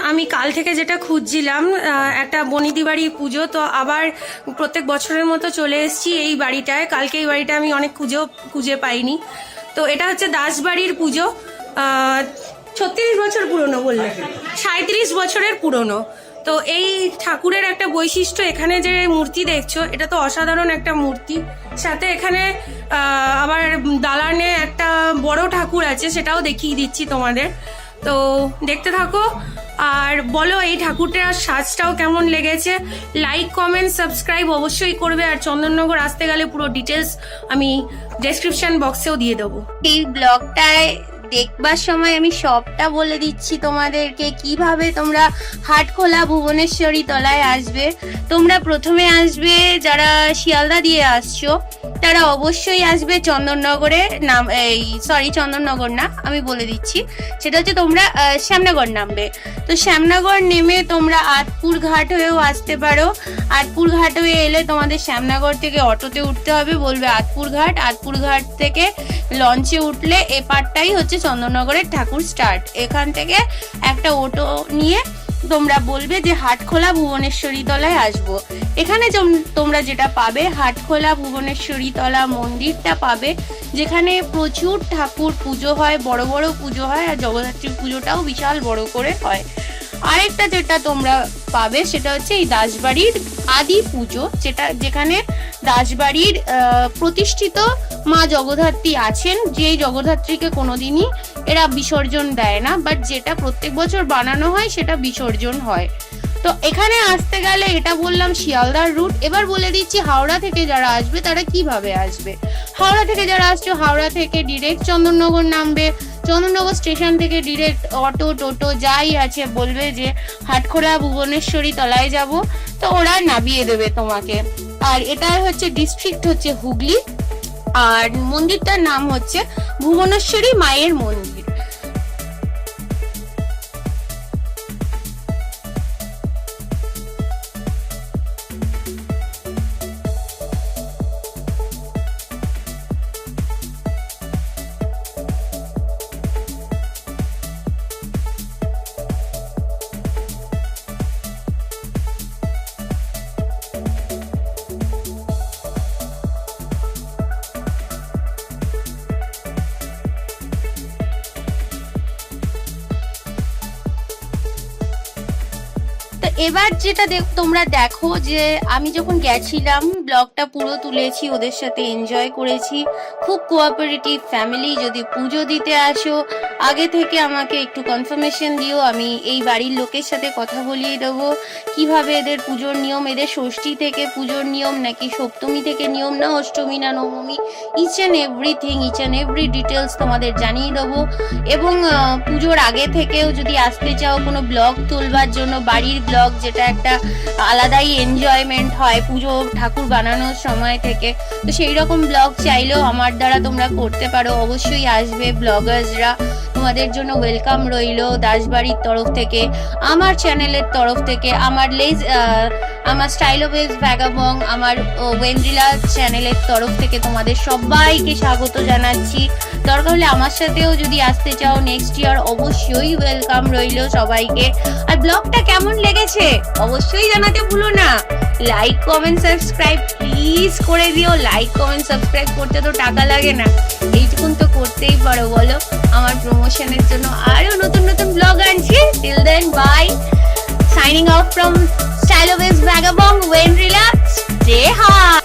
আমি কাল থেকে যেটা খুঁজছিলাম একটা বনিদি বাড়ি পুজো, তো আবার প্রত্যেক বছরের মতো চলে এসেছি এই বাড়িটায়। কালকে এই বাড়িটা আমি অনেক খুঁজে পাইনি। তো এটা হচ্ছে দাসবাড়ির পুজো। 36 বছর পুরনো, বললে 37 বছরের পুরনো। তো এই ঠাকুরের একটা বৈশিষ্ট্য, এখানে যে মূর্তি দেখছো এটা তো অসাধারণ একটা মূর্তি। সাথে এখানে আবার দালানে একটা বড় ঠাকুর আছে, সেটাও দেখিয়ে দিচ্ছি তোমাদের। তো দেখতে থাকো আর বলো এই ঠাকুরটার সাজটাও কেমন লেগেছে। লাইক কমেন্ট সাবস্ক্রাইব অবশ্যই করবে। আর চন্দননগর আসতে গেলে পুরো ডিটেলস আমি ডেসক্রিপশন বক্সেও দিয়ে দেবো। এই ব্লগটায় দেখবার সময় আমি সবটা বলে দিচ্ছি তোমাদেরকে, কিভাবে তোমরা হাটখোলা ভুবনেশ্বরী তলায় আসবে। তোমরা প্রথমে আসবে যারা শিয়ালদা দিয়ে আসছো, তারা অবশ্যই আসবে চন্দননগরে চন্দননগর না, আমি বলে দিচ্ছি, সেটা হচ্ছে তোমরা শ্যামনগর নামবে। তো শ্যামনগর নেমে তোমরা আতপুর ঘাট হয়েও আসতে পারো। আতপুর ঘাট হয়ে এলে তোমাদের শ্যামনগর থেকে অটোতে উঠতে হবে, বলবে আতপুর ঘাট। আতপুর ঘাট থেকে লঞ্চে উঠলে এপারটাই হচ্ছে চন্দননগরের ঠাকুর স্টার্ট। এখান থেকে একটা অটো নিয়ে তোমরা বলবে যে হাটখোলা ভুবনেশ্বরী তলায় আসবো। এখানে তোমরা যেটা পাবে, হাটখোলা ভুবনেশ্বরী তলা মন্দিরটা পাবে, যেখানে প্রচুর ঠাকুর পুজো হয়, বড় বড় পুজো হয়, আর জগদ্ধাত্রী পুজোটাও বিশাল বড় করে হয়। আরেকটা যেটা তোমরা পাবে সেটা হচ্ছে এই দাসবাড়ির আদি পুজো, যেখানে দাসবাড়ির প্রতিষ্ঠিত মা জগদ্ধাত্রী আছেন, যে জগদ্ধাত্রীকে কোনোদিনই এরা বিসর্জন দেয় না, বাট যেটা প্রত্যেক বছর বানানো হয় সেটা বিসর্জন হয়। তো এখানে আসতে গেলে এটা বললাম শিয়ালদার রুট। এবার বলে দিচ্ছি হাওড়া থেকে যারা আসবে তারা কিভাবে আসবে। হাওড়া থেকে যারা আসছো, হাওড়া থেকে ডিরেক্ট চন্দননগর নামবে। চন্দননগর স্টেশন থেকে ডিরেক্ট অটো টোটো যাই আছে বলবে যে হাটখোলা ভুবনেশ্বরী তলায় যাব, তো ওরা নামিয়ে দেবে তোমাকে। আর এটা হচ্ছে ডিস্ট্রিক্ট হচ্ছে হুগলি, আর মন্দিরটার নাম হচ্ছে ভুবনেশ্বরী মায়ের মন্দির। এবার যেটা তোমরা দেখো যে আমি যখন গেছিলাম ব্লগটা পুরো তুলেছি, ওদের সাথে এনজয় করেছি। খুব কোঅপারেটিভ ফ্যামিলি। যদি পুজো দিতে আসো আগে থেকে আমাকে একটু কনফার্মেশন দিও, আমি এই বাড়ির লোকের সাথে কথা বলিয়ে দেবো কিভাবে এদের পুজোর নিয়ম, এদের ষষ্ঠী থেকে পুজোর নিয়ম নাকি সপ্তমী থেকে নিয়ম, না অষ্টমী না নবমী, ইচ অ্যান্ড এভরি ডিটেলস তোমাদের জানিয়ে দেবো। এবং পুজোর আগে থেকেও যদি আসতে চাও কোনো ব্লগ তুলবার জন্য, বাড়ির ব্লগ যেটা একটা আলাদাই এনজয়মেন্ট হয় পুজো ঠাকুর বানানোর সময় থেকে, তো সেই রকম ব্লগ চাইলেও আমার দ্বারা তোমরা করতে পারো। অবশ্যই আসবে ব্লগার্সরা, তোমাদের জন্য ওয়েলকাম রইল দাসবাড়ির তরফ থেকে, আমার চ্যানেলের তরফ থেকে, আমার স্টাইল অফ ওয়েজ ভ্যাগাবং, আমার ওয়েন্দ্রিলা চ্যানেলের তরফ থেকে তোমাদের সবাইকে স্বাগত জানাচ্ছি। দরকার হলে আমার সাথেও যদি আসতে চাও নেক্সট ইয়ার, অবশ্যই ওয়েলকাম রইল সবাইকে। আর ব্লগটা কেমন লেগেছে অবশ্যই জানাতে ভুলো না। লাইক কমেন্ট সাবস্ক্রাইব প্লিজ করে দিও। লাইক কমেন্ট সাবস্ক্রাইব করতে তো টাকা লাগে না, এইটুকুন তো করতেই পারো বলো, আমার প্রমোশনের জন্য। আরো নতুন নতুন ব্লগ আনছি। Till then bye, signing off from style of ways vagabond, Oendrila. জয় হিন্দ।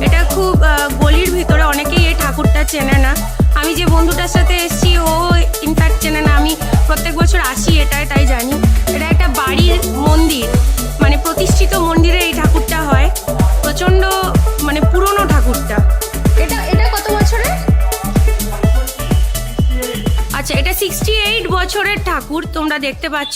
এটা খুব গলির ভিতরে, অনেকেই এই ঠাকুরটা চেনে না। আমি যে বন্ধুটার সাথে এসেছি ও ইনফ্যাক্ট চেনে না। আমি প্রত্যেক বছর আসি এটাই, তাই জানি। এটা একটা বাড়ির মন্দির, মানে প্রতিষ্ঠিত মন্দিরে এই ঠাকুরটা হয়। প্রচণ্ড মানে পুরনো ঠাকুরটা। এটা এটা কত বছরের? আচ্ছা, এটা 68 বছরের ঠাকুর তোমরা দেখতে পাচ্ছ।